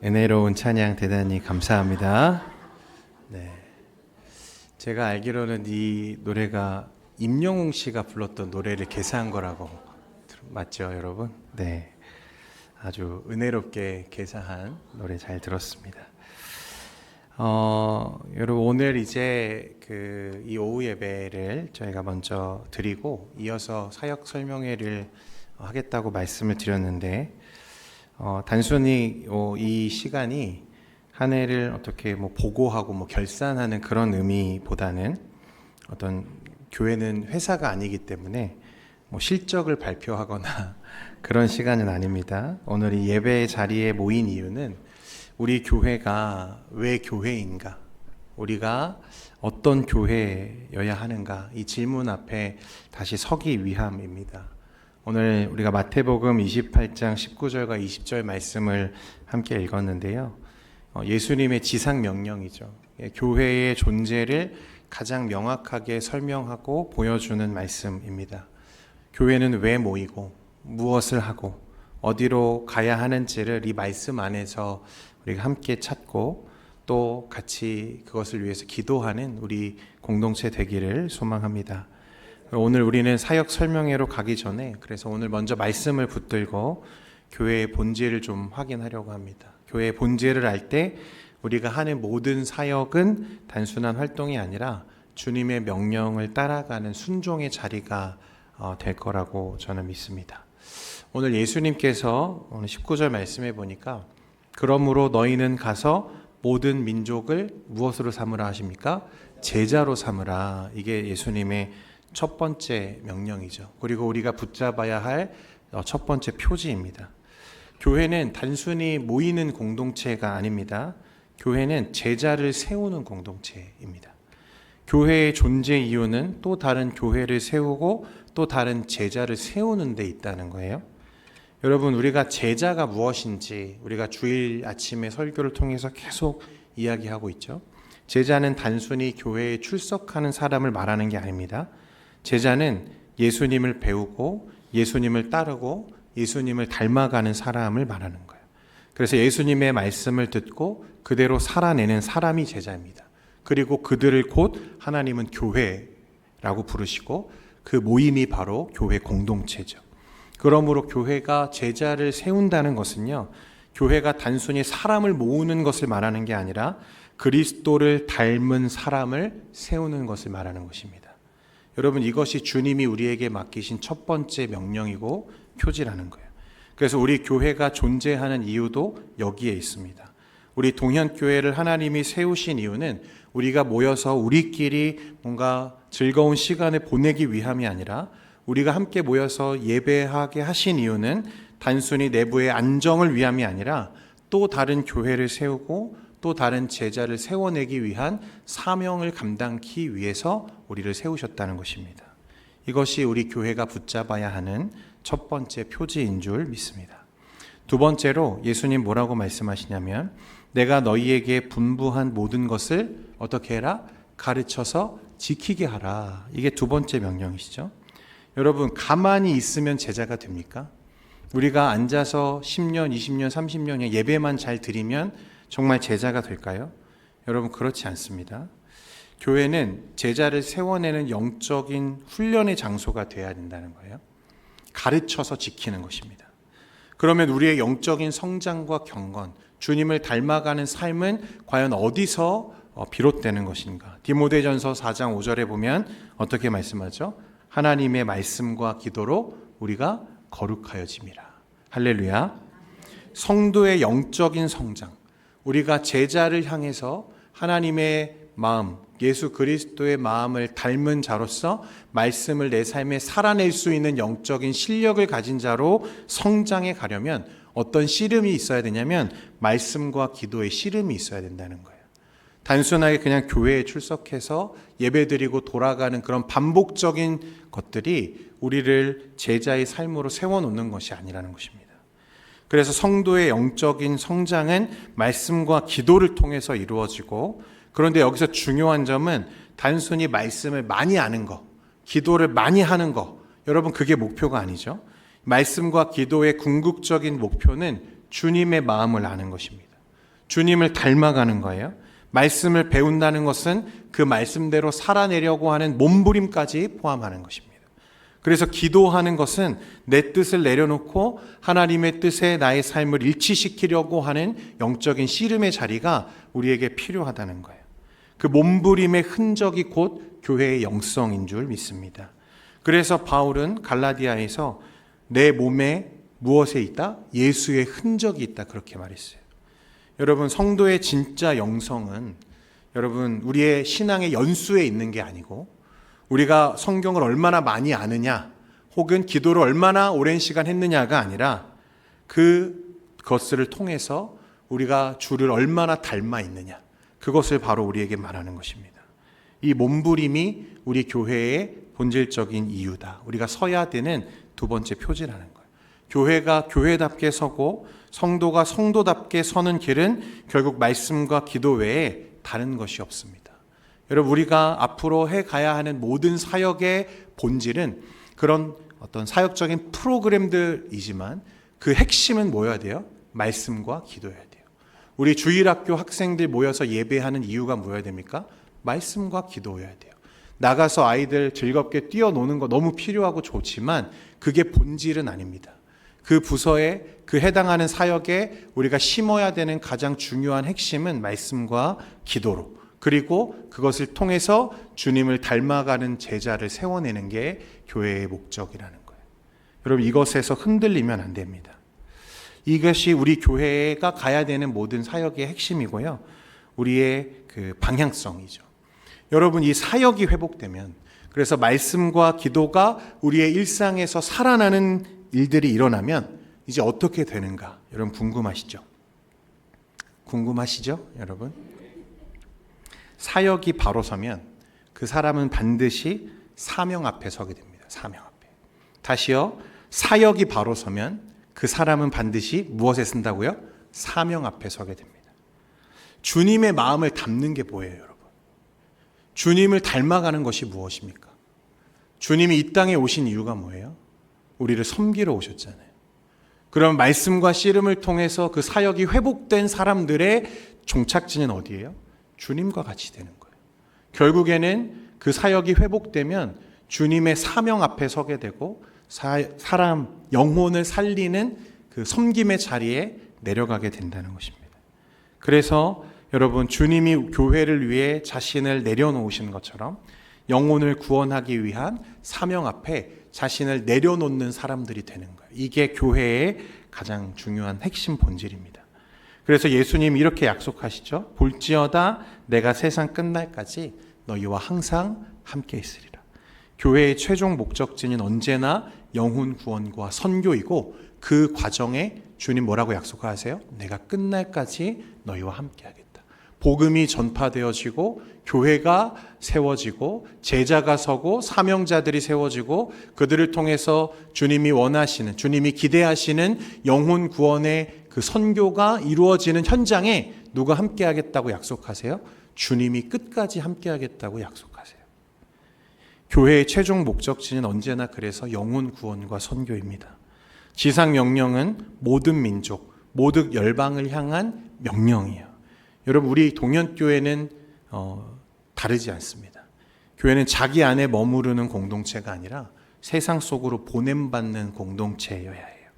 은혜로운 찬양 대단히 감사합니다. 네, 제가 알기로는 이 노래가 임영웅 씨가 불렀던 노래를 개사한 거라고 맞죠, 여러분? 네, 아주 은혜롭게 개사한 노래 잘 들었습니다. 여러분 오늘 이제 이 오후 예배를 저희가 먼저 드리고 이어서 사역 설명회를 하겠다고 말씀을 드렸는데. 단순히 이 시간이 한 해를 어떻게 보고하고 결산하는 그런 의미보다는 어떤 교회는 회사가 아니기 때문에 실적을 발표하거나 그런 시간은 아닙니다. 오늘 이 예배 자리에 모인 이유는 우리 교회가 왜 교회인가, 우리가 어떤 교회여야 하는가, 이 질문 앞에 다시 서기 위함입니다. 오늘 우리가 마태복음 28장 19절과 20절 말씀을 함께 읽었는데요. 예수님의 지상 명령이죠. 교회의 존재를 가장 명확하게 설명하고 보여주는 말씀입니다. 교회는 왜 모이고 무엇을 하고 어디로 가야 하는지를 이 말씀 안에서 우리가 함께 찾고 또 같이 그것을 위해서 기도하는 우리 공동체 되기를 소망합니다. 오늘 우리는 사역 설명회로 가기 전에 그래서 오늘 먼저 말씀을 붙들고 교회의 본질을 좀 확인하려고 합니다. 교회의 본질을 알 때 우리가 하는 모든 사역은 단순한 활동이 아니라 주님의 명령을 따라가는 순종의 자리가 될 거라고 저는 믿습니다. 오늘 예수님께서 오늘 19절 말씀해 보니까 그러므로 너희는 가서 모든 민족을 무엇으로 삼으라 하십니까? 제자로 삼으라. 이게 예수님의 첫 번째 명령이죠. 그리고 우리가 붙잡아야 할 첫 번째 표지입니다. 교회는 단순히 모이는 공동체가 아닙니다. 교회는 제자를 세우는 공동체입니다. 교회의 존재 이유는 또 다른 교회를 세우고 또 다른 제자를 세우는 데 있다는 거예요. 여러분, 우리가 제자가 무엇인지 우리가 주일 아침에 설교를 통해서 계속 이야기하고 있죠. 제자는 단순히 교회에 출석하는 사람을 말하는 게 아닙니다. 제자는 예수님을 배우고 예수님을 따르고 예수님을 닮아가는 사람을 말하는 거예요. 그래서 예수님의 말씀을 듣고 그대로 살아내는 사람이 제자입니다. 그리고 그들을 곧 하나님은 교회라고 부르시고 그 모임이 바로 교회 공동체죠. 그러므로 교회가 제자를 세운다는 것은요, 교회가 단순히 사람을 모으는 것을 말하는 게 아니라 그리스도를 닮은 사람을 세우는 것을 말하는 것입니다. 여러분, 이것이 주님이 우리에게 맡기신 첫 번째 명령이고 표지라는 거예요. 그래서 우리 교회가 존재하는 이유도 여기에 있습니다. 우리 동현교회를 하나님이 세우신 이유는 우리가 모여서 우리끼리 뭔가 즐거운 시간을 보내기 위함이 아니라 우리가 함께 모여서 예배하게 하신 이유는 단순히 내부의 안정을 위함이 아니라 또 다른 교회를 세우고 또 다른 제자를 세워내기 위한 사명을 감당하기 위해서 우리를 세우셨다는 것입니다. 이것이 우리 교회가 붙잡아야 하는 첫 번째 표지인 줄 믿습니다. 두 번째로 예수님 뭐라고 말씀하시냐면 내가 너희에게 분부한 모든 것을 어떻게 해라? 가르쳐서 지키게 하라. 이게 두 번째 명령이시죠. 여러분, 가만히 있으면 제자가 됩니까? 우리가 앉아서 10년, 20년, 30년 예배만 잘 드리면 정말 제자가 될까요? 여러분, 그렇지 않습니다. 교회는 제자를 세워내는 영적인 훈련의 장소가 되어야 된다는 거예요. 가르쳐서 지키는 것입니다. 그러면 우리의 영적인 성장과 경건, 주님을 닮아가는 삶은 과연 어디서 비롯되는 것인가? 디모데전서 4장 5절에 보면 어떻게 말씀하죠? 하나님의 말씀과 기도로 우리가 거룩하여짐이라. 할렐루야. 성도의 영적인 성장, 우리가 제자를 향해서 하나님의 마음, 예수 그리스도의 마음을 닮은 자로서 말씀을 내 삶에 살아낼 수 있는 영적인 실력을 가진 자로 성장해 가려면 어떤 씨름이 있어야 되냐면 말씀과 기도의 씨름이 있어야 된다는 거예요. 단순하게 그냥 교회에 출석해서 예배드리고 돌아가는 그런 반복적인 것들이 우리를 제자의 삶으로 세워놓는 것이 아니라는 것입니다. 그래서 성도의 영적인 성장은 말씀과 기도를 통해서 이루어지고, 그런데 여기서 중요한 점은 단순히 말씀을 많이 아는 것, 기도를 많이 하는 것, 여러분 그게 목표가 아니죠. 말씀과 기도의 궁극적인 목표는 주님의 마음을 아는 것입니다. 주님을 닮아가는 거예요. 말씀을 배운다는 것은 그 말씀대로 살아내려고 하는 몸부림까지 포함하는 것입니다. 그래서 기도하는 것은 내 뜻을 내려놓고 하나님의 뜻에 나의 삶을 일치시키려고 하는 영적인 씨름의 자리가 우리에게 필요하다는 거예요. 그 몸부림의 흔적이 곧 교회의 영성인 줄 믿습니다. 그래서 바울은 갈라디아에서 내 몸에 무엇에 있다? 예수의 흔적이 있다, 그렇게 말했어요. 여러분, 성도의 진짜 영성은 여러분 우리의 신앙의 연수에 있는 게 아니고 우리가 성경을 얼마나 많이 아느냐 혹은 기도를 얼마나 오랜 시간 했느냐가 아니라 그것을 통해서 우리가 주를 얼마나 닮아 있느냐, 그것을 바로 우리에게 말하는 것입니다. 이 몸부림이 우리 교회의 본질적인 이유다. 우리가 서야 되는 두 번째 표지라는 거예요. 교회가 교회답게 서고 성도가 성도답게 서는 길은 결국 말씀과 기도 외에 다른 것이 없습니다. 여러분, 우리가 앞으로 해가야 하는 모든 사역의 본질은 그런 어떤 사역적인 프로그램들이지만 그 핵심은 뭐여야 돼요? 말씀과 기도여야 돼요. 우리 주일학교 학생들 모여서 예배하는 이유가 뭐여야 됩니까? 말씀과 기도여야 돼요. 나가서 아이들 즐겁게 뛰어노는 거 너무 필요하고 좋지만 그게 본질은 아닙니다. 그 부서에 그 해당하는 사역에 우리가 심어야 되는 가장 중요한 핵심은 말씀과 기도로, 그리고 그것을 통해서 주님을 닮아가는 제자를 세워내는 게 교회의 목적이라는 거예요. 여러분, 이것에서 흔들리면 안 됩니다. 이것이 우리 교회가 가야 되는 모든 사역의 핵심이고요. 우리의 그 방향성이죠. 여러분, 이 사역이 회복되면, 그래서 말씀과 기도가 우리의 일상에서 살아나는 일들이 일어나면 이제 어떻게 되는가? 여러분 궁금하시죠? 궁금하시죠? 여러분? 사역이 바로 서면 그 사람은 반드시 사명 앞에 서게 됩니다. 사명 앞에. 다시요. 사역이 바로 서면 그 사람은 반드시 무엇에 쓴다고요? 사명 앞에 서게 됩니다. 주님의 마음을 담는 게 뭐예요, 여러분? 주님을 닮아가는 것이 무엇입니까? 주님이 이 땅에 오신 이유가 뭐예요? 우리를 섬기러 오셨잖아요. 그럼 말씀과 씨름을 통해서 그 사역이 회복된 사람들의 종착지는 어디예요? 주님과 같이 되는 거예요. 결국에는 그 사역이 회복되면 주님의 사명 앞에 서게 되고 사람 영혼을 살리는 그 섬김의 자리에 내려가게 된다는 것입니다. 그래서 여러분, 주님이 교회를 위해 자신을 내려놓으신 것처럼 영혼을 구원하기 위한 사명 앞에 자신을 내려놓는 사람들이 되는 거예요. 이게 교회의 가장 중요한 핵심 본질입니다. 그래서 예수님이 이렇게 약속하시죠. 볼지어다 내가 세상 끝날까지 너희와 항상 함께 있으리라. 교회의 최종 목적지는 언제나 영혼 구원과 선교이고 그 과정에 주님 뭐라고 약속하세요? 내가 끝날까지 너희와 함께 하겠다. 복음이 전파되어지고 교회가 세워지고 제자가 서고 사명자들이 세워지고 그들을 통해서 주님이 원하시는, 주님이 기대하시는 영혼 구원의 그 선교가 이루어지는 현장에 누가 함께 하겠다고 약속하세요? 주님이 끝까지 함께 하겠다고 약속하세요. 교회의 최종 목적지는 언제나 그래서 영혼 구원과 선교입니다. 지상 명령은 모든 민족, 모든 열방을 향한 명령이에요. 여러분, 우리 동현교회는 다르지 않습니다. 교회는 자기 안에 머무르는 공동체가 아니라 세상 속으로 보냄받는 공동체여야 해요.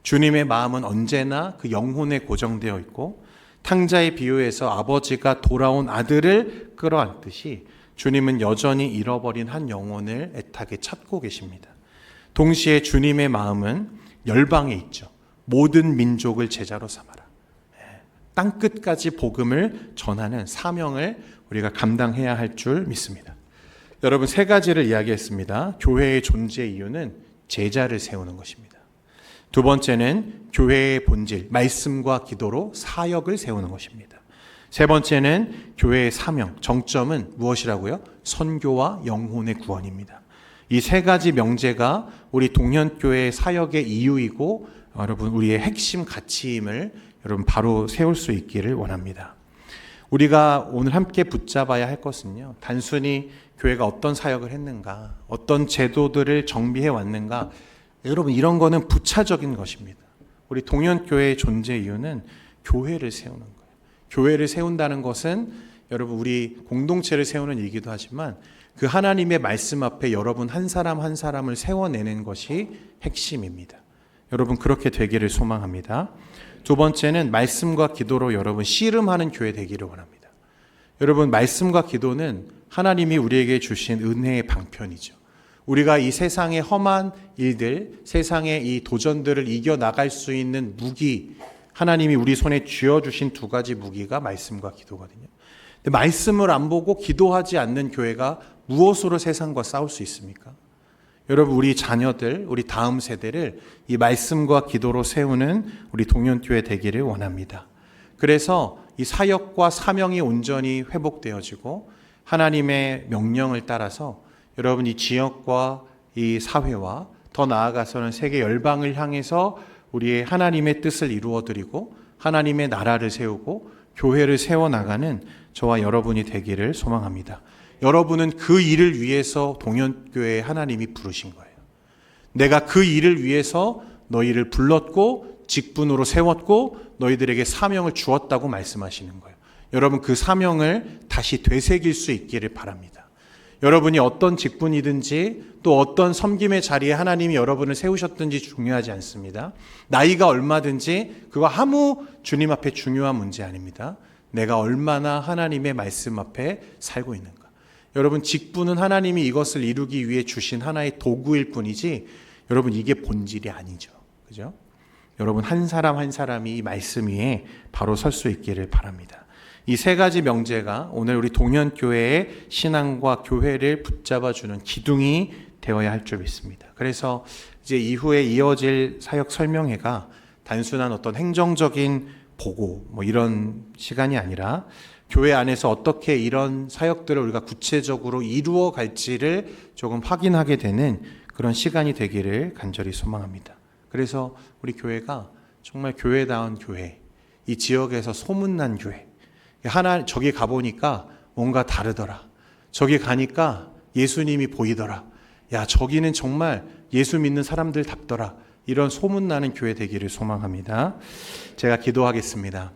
주님의 마음은 언제나 그 영혼에 고정되어 있고 탕자의 비유에서 아버지가 돌아온 아들을 끌어안듯이 주님은 여전히 잃어버린 한 영혼을 애타게 찾고 계십니다. 동시에 주님의 마음은 열방에 있죠. 모든 민족을 제자로 삼아라. 땅끝까지 복음을 전하는 사명을 우리가 감당해야 할 줄 믿습니다. 여러분, 세 가지를 이야기했습니다. 교회의 존재 이유는 제자를 세우는 것입니다. 두 번째는 교회의 본질, 말씀과 기도로 사역을 세우는 것입니다. 세 번째는 교회의 사명, 정점은 무엇이라고요? 선교와 영혼의 구원입니다. 이 세 가지 명제가 우리 동현교회의 사역의 이유이고 여러분 우리의 핵심 가치임을 여러분 바로 세울 수 있기를 원합니다. 우리가 오늘 함께 붙잡아야 할 것은요, 단순히 교회가 어떤 사역을 했는가, 어떤 제도들을 정비해 왔는가, 여러분 이런 거는 부차적인 것입니다. 우리 동현교회의 존재 이유는 교회를 세우는 거예요. 교회를 세운다는 것은 여러분 우리 공동체를 세우는 일이기도 하지만 그 하나님의 말씀 앞에 여러분 한 사람 한 사람을 세워내는 것이 핵심입니다. 여러분 그렇게 되기를 소망합니다. 두 번째는 말씀과 기도로 여러분 씨름하는 교회 되기를 원합니다. 여러분 말씀과 기도는 하나님이 우리에게 주신 은혜의 방편이죠. 우리가 이 세상의 험한 일들, 세상의 이 도전들을 이겨나갈 수 있는 무기, 하나님이 우리 손에 쥐어주신 두 가지 무기가 말씀과 기도거든요. 근데 말씀을 안 보고 기도하지 않는 교회가 무엇으로 세상과 싸울 수 있습니까? 여러분 우리 자녀들, 우리 다음 세대를 이 말씀과 기도로 세우는 우리 동현교회 되기를 원합니다. 그래서 이 사역과 사명이 온전히 회복되어지고 하나님의 명령을 따라서 여러분 이 지역과 이 사회와 더 나아가서는 세계 열방을 향해서 우리의 하나님의 뜻을 이루어드리고 하나님의 나라를 세우고 교회를 세워나가는 저와 여러분이 되기를 소망합니다. 여러분은 그 일을 위해서 동현교회에 하나님이 부르신 거예요. 내가 그 일을 위해서 너희를 불렀고 직분으로 세웠고 너희들에게 사명을 주었다고 말씀하시는 거예요. 여러분 그 사명을 다시 되새길 수 있기를 바랍니다. 여러분이 어떤 직분이든지 또 어떤 섬김의 자리에 하나님이 여러분을 세우셨든지 중요하지 않습니다. 나이가 얼마든지 그거 아무 주님 앞에 중요한 문제 아닙니다. 내가 얼마나 하나님의 말씀 앞에 살고 있는가. 여러분 직분은 하나님이 이것을 이루기 위해 주신 하나의 도구일 뿐이지 여러분 이게 본질이 아니죠. 그죠? 여러분 한 사람 한 사람이 이 말씀 위에 바로 설 수 있기를 바랍니다. 이 세 가지 명제가 오늘 우리 동현교회의 신앙과 교회를 붙잡아주는 기둥이 되어야 할 줄 믿습니다. 그래서 이제 이후에 이어질 사역 설명회가 단순한 어떤 행정적인 보고 이런 시간이 아니라 교회 안에서 어떻게 이런 사역들을 우리가 구체적으로 이루어 갈지를 조금 확인하게 되는 그런 시간이 되기를 간절히 소망합니다. 그래서 우리 교회가 정말 교회다운 교회, 이 지역에서 소문난 교회, 저기 가보니까 뭔가 다르더라. 저기 가니까 예수님이 보이더라. 야, 저기는 정말 예수 믿는 사람들 답더라. 이런 소문나는 교회 되기를 소망합니다. 제가 기도하겠습니다.